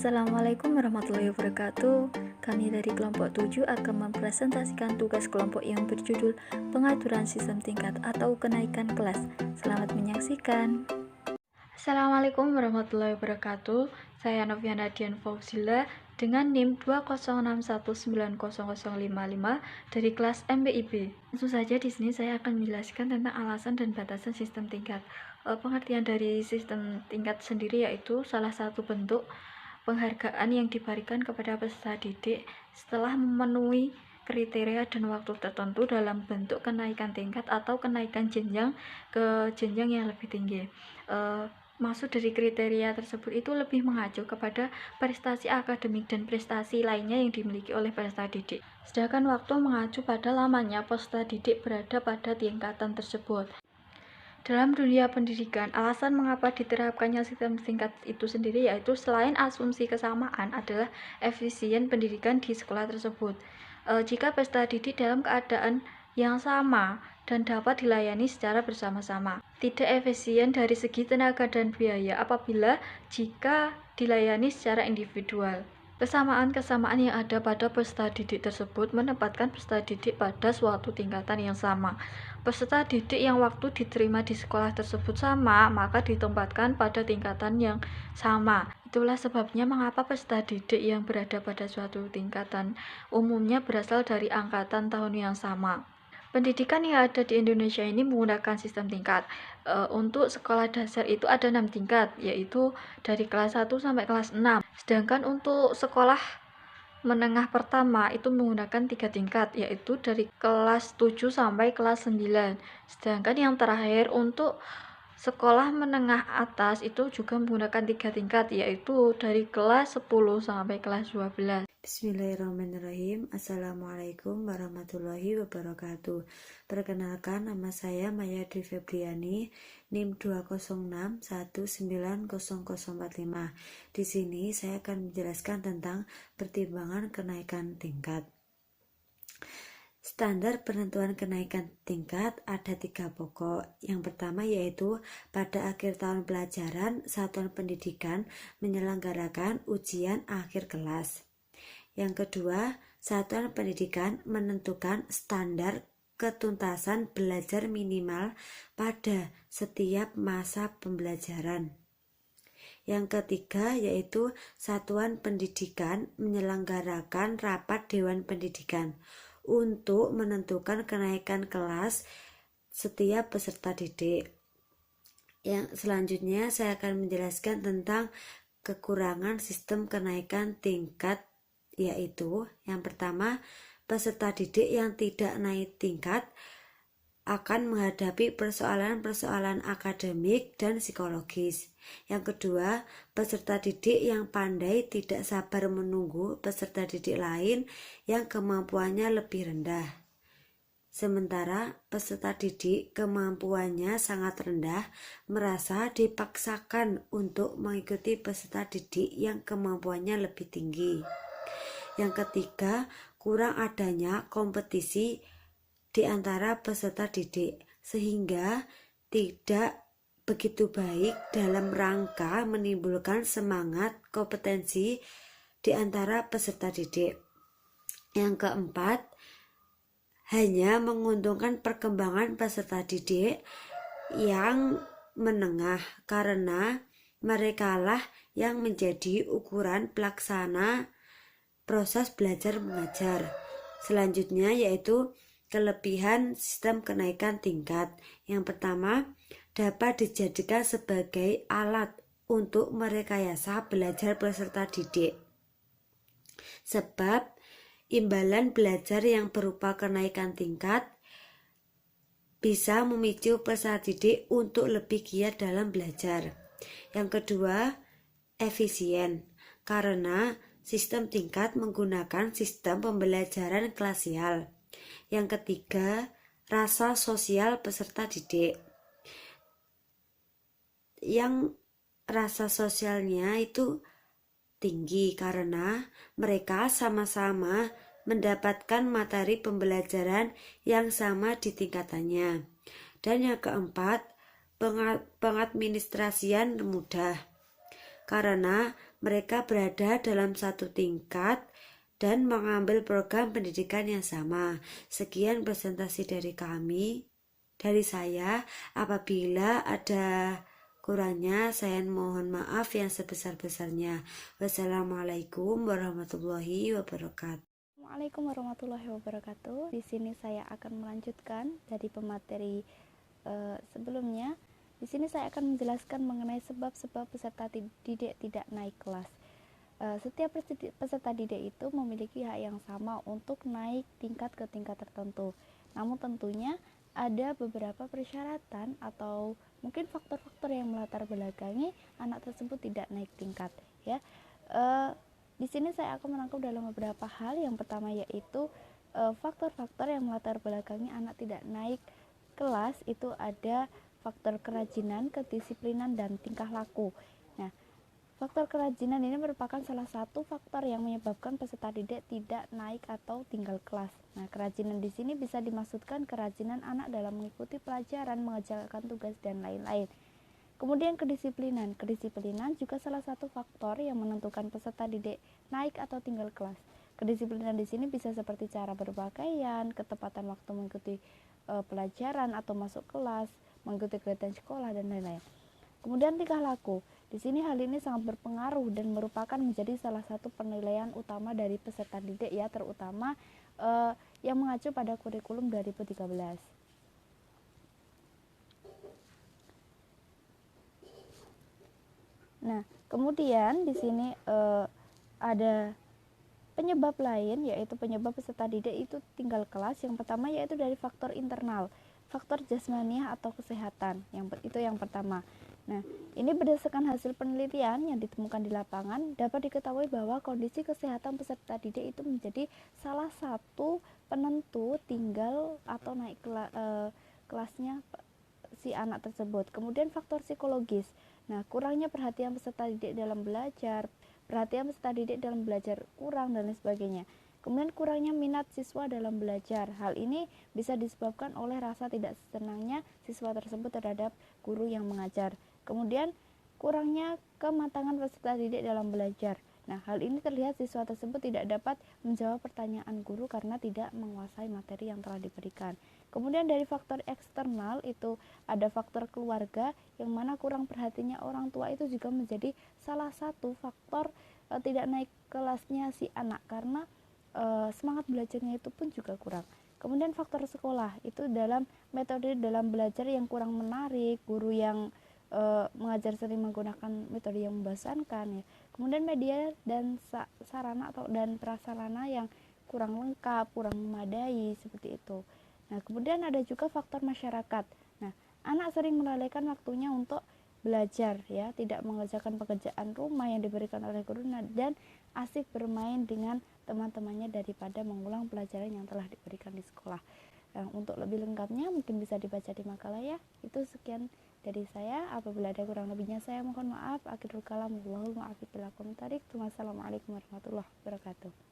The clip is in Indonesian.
Assalamualaikum warahmatullahi wabarakatuh. Kami dari kelompok 7 akan mempresentasikan tugas kelompok yang berjudul Pengaturan Sistem Tingkat atau Kenaikan Kelas. Selamat menyaksikan. Assalamualaikum warahmatullahi wabarakatuh. Saya Noviana Dian Fauzila dengan NIM 206190055 dari kelas MBIB. Langsung saja di sini saya akan menjelaskan tentang alasan dan batasan sistem tingkat. Pengertian dari sistem tingkat sendiri yaitu salah satu bentuk penghargaan yang diberikan kepada peserta didik setelah memenuhi kriteria dan waktu tertentu dalam bentuk kenaikan tingkat atau kenaikan jenjang ke jenjang yang lebih tinggi. Maksud dari kriteria tersebut itu lebih mengacu kepada prestasi akademik dan prestasi lainnya yang dimiliki oleh peserta didik. Sedangkan waktu mengacu pada lamanya peserta didik berada pada tingkatan tersebut. Dalam dunia pendidikan, alasan mengapa diterapkannya sistem tingkat itu sendiri yaitu selain asumsi kesamaan adalah efisien pendidikan di sekolah tersebut. Jika peserta didik dalam keadaan yang sama dan dapat dilayani secara bersama-sama, tidak efisien dari segi tenaga dan biaya apabila jika dilayani secara individual. Kesamaan-kesamaan yang ada pada peserta didik tersebut menempatkan peserta didik pada suatu tingkatan yang sama. Peserta didik yang waktu diterima di sekolah tersebut sama, maka ditempatkan pada tingkatan yang sama. Itulah sebabnya mengapa peserta didik yang berada pada suatu tingkatan umumnya berasal dari angkatan tahun yang sama. Pendidikan yang ada di Indonesia ini menggunakan sistem tingkat. Untuk sekolah dasar itu ada 6 tingkat, yaitu dari kelas 1 sampai kelas 6. Sedangkan untuk sekolah menengah pertama itu menggunakan 3 tingkat, yaitu dari kelas 7 sampai kelas 9. Sedangkan yang terakhir untuk sekolah menengah atas itu juga menggunakan 3 tingkat, yaitu dari kelas 10 sampai kelas 12. Bismillahirrahmanirrahim. Assalamualaikum warahmatullahi wabarakatuh. Perkenalkan, nama saya Maya Dwi Febriani, NIM 206190045. Di sini saya akan menjelaskan tentang pertimbangan kenaikan tingkat. Standar penentuan kenaikan tingkat ada 3 pokok. Yang pertama yaitu pada akhir tahun pelajaran, satuan pendidikan menyelenggarakan ujian akhir kelas. Yang kedua, satuan pendidikan menentukan standar ketuntasan belajar minimal pada setiap masa pembelajaran. Yang ketiga yaitu satuan pendidikan menyelenggarakan rapat Dewan Pendidikan untuk menentukan kenaikan kelas setiap peserta didik. Yang selanjutnya saya akan menjelaskan tentang kekurangan sistem kenaikan tingkat, yaitu yang pertama, peserta didik yang tidak naik tingkat akan menghadapi persoalan-persoalan akademik dan psikologis. Yang kedua, peserta didik yang pandai tidak sabar menunggu peserta didik lain yang kemampuannya lebih rendah. Sementara peserta didik kemampuannya sangat rendah merasa dipaksakan untuk mengikuti peserta didik yang kemampuannya lebih tinggi. Yang ketiga, kurang adanya kompetisi di antara peserta didik sehingga tidak begitu baik dalam rangka menimbulkan semangat kompetensi di antara peserta didik. Yang keempat, hanya menguntungkan perkembangan peserta didik yang menengah karena merekalah yang menjadi ukuran pelaksana proses belajar mengajar. Selanjutnya yaitu kelebihan sistem kenaikan tingkat. Yang pertama, dapat dijadikan sebagai alat untuk merekayasa belajar peserta didik. Sebab imbalan belajar yang berupa kenaikan tingkat bisa memicu peserta didik untuk lebih giat dalam belajar. Yang kedua, efisien karena sistem tingkat menggunakan sistem pembelajaran klasial. Yang ketiga, rasa sosial peserta didik. Yang rasa sosialnya itu tinggi karena mereka sama-sama mendapatkan materi pembelajaran yang sama di tingkatannya. Dan yang keempat, pengadministrasian mudah karena mereka berada dalam satu tingkat dan mengambil program pendidikan yang sama. Sekian presentasi dari saya. Apabila ada kurangnya, saya mohon maaf yang sebesar-besarnya. Wassalamualaikum warahmatullahi wabarakatuh. Assalamualaikum warahmatullahi wabarakatuh. Di sini saya akan melanjutkan dari pemateri sebelumnya. Di sini saya akan menjelaskan mengenai sebab-sebab peserta didik tidak naik kelas. Setiap peserta didik itu memiliki hak yang sama untuk naik tingkat ke tingkat tertentu. Namun tentunya ada beberapa persyaratan atau mungkin faktor-faktor yang melatar belakangi anak tersebut tidak naik tingkat, ya. Di sini saya akan merangkum dalam beberapa hal. Yang pertama yaitu faktor-faktor yang melatar belakangi anak tidak naik kelas itu ada faktor kerajinan, kedisiplinan, dan tingkah laku. Nah, faktor kerajinan ini merupakan salah satu faktor yang menyebabkan peserta didik tidak naik atau tinggal kelas. Nah, kerajinan di sini bisa dimaksudkan kerajinan anak dalam mengikuti pelajaran, mengerjakan tugas, dan lain-lain. Kemudian kedisiplinan. Kedisiplinan juga salah satu faktor yang menentukan peserta didik naik atau tinggal kelas. Kedisiplinan di sini bisa seperti cara berpakaian, ketepatan waktu mengikuti pelajaran atau masuk kelas, mengikuti kegiatan sekolah, dan lain-lain. Kemudian tingkah laku. Di sini hal ini sangat berpengaruh dan merupakan menjadi salah satu penilaian utama dari peserta didik, ya, terutama yang mengacu pada kurikulum 2013. Nah, kemudian di sini ada penyebab lain, yaitu penyebab peserta didik itu tinggal kelas. Yang pertama yaitu dari faktor internal, faktor jasmaniah atau kesehatan. Itu yang pertama. Nah, ini berdasarkan hasil penelitian yang ditemukan di lapangan, dapat diketahui bahwa kondisi kesehatan peserta didik itu menjadi salah satu penentu tinggal atau naik kelasnya si anak tersebut. Kemudian faktor psikologis. Nah, kurangnya perhatian peserta didik dalam belajar, kurang, dan lain sebagainya. Kemudian kurangnya minat siswa dalam belajar. Hal ini bisa disebabkan oleh rasa tidak senangnya siswa tersebut terhadap guru yang mengajar. Kemudian kurangnya kematangan peserta didik dalam belajar. Nah, hal ini terlihat siswa tersebut tidak dapat menjawab pertanyaan guru karena tidak menguasai materi yang telah diberikan. Kemudian dari faktor eksternal itu ada faktor keluarga, yang mana kurang perhatiannya orang tua itu juga menjadi salah satu faktor tidak naik kelasnya si anak, karena semangat belajarnya itu pun juga kurang. Kemudian faktor sekolah itu dalam metode dalam belajar yang kurang menarik, guru yang mengajar sering menggunakan metode yang membosankan, ya. Kemudian media dan sarana dan prasarana yang kurang lengkap, kurang memadai, seperti itu. Nah, kemudian ada juga faktor masyarakat. Nah, anak sering melalaikan waktunya untuk belajar, ya, tidak mengerjakan pekerjaan rumah yang diberikan oleh guru, dan asik bermain dengan teman-temannya daripada mengulang pelajaran yang telah diberikan di sekolah. Untuk lebih lengkapnya mungkin bisa dibaca di makalah, ya. Itu sekian dari saya. Apabila ada kurang lebihnya saya mohon maaf. Akhirul kalam, wallahul muwaffiq ila aqwamit thoriq. Wassalamualaikum warahmatullahi wabarakatuh.